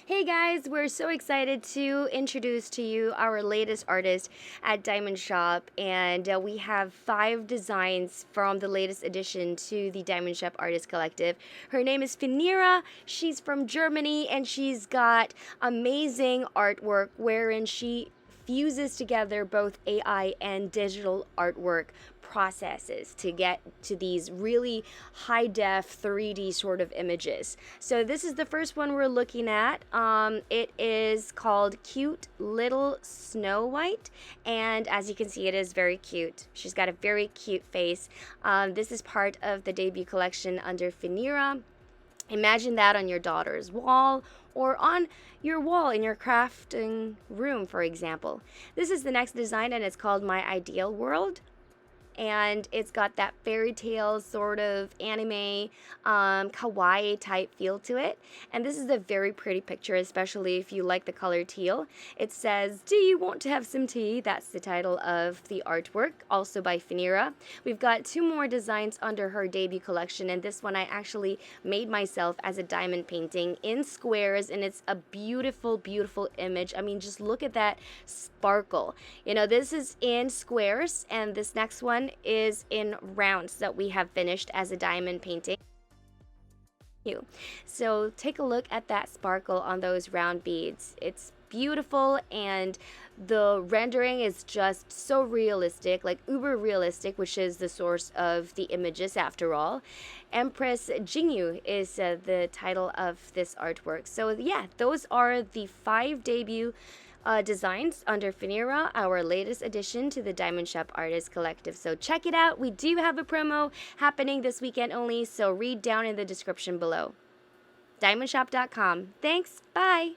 Hey guys, we're so excited to introduce to you our latest artist at Diamond Shop, and we have 5 designs from the latest addition to the Diamond Shop Artist Collective. Her name is FINIRA. She's from Germany, and she's got amazing artwork wherein she fuses together both AI and digital artwork processes to get to these really high def 3D sort of images. So this is the first one we're looking at. It is called Cute Little Snow White, and as you can see, it is very cute. She's got a very cute face. This is part of the debut collection under FINIRA. Imagine that on your daughter's wall or on your wall in your crafting room, for example. This is the next design, and it's called My Ideal World. And it's got that fairy tale sort of anime, kawaii type feel to it. And this is a very pretty picture, especially if you like the color teal. It says, "Do you want to have some tea?" That's the title of the artwork, also by FINIRA. We've got 2 more designs under her debut collection, and this one I actually made myself as a diamond painting in squares, and it's a beautiful, beautiful image. I mean, just look at that sparkle. You know, this is in squares, and this next one is in rounds that we have finished as a diamond painting. So take a look at that sparkle on those round beads. It's beautiful, and the rendering is just so realistic, like uber realistic, which is the source of the images after all. Empress Jingyu is the title of this artwork. So yeah, those are the 5 debut designs under FINIRA, our latest addition to the Diamond Shop Artist Collective. So check it out. We do have a promo happening this weekend only, so read down in the description below. DiamondShop.com. Thanks. Bye.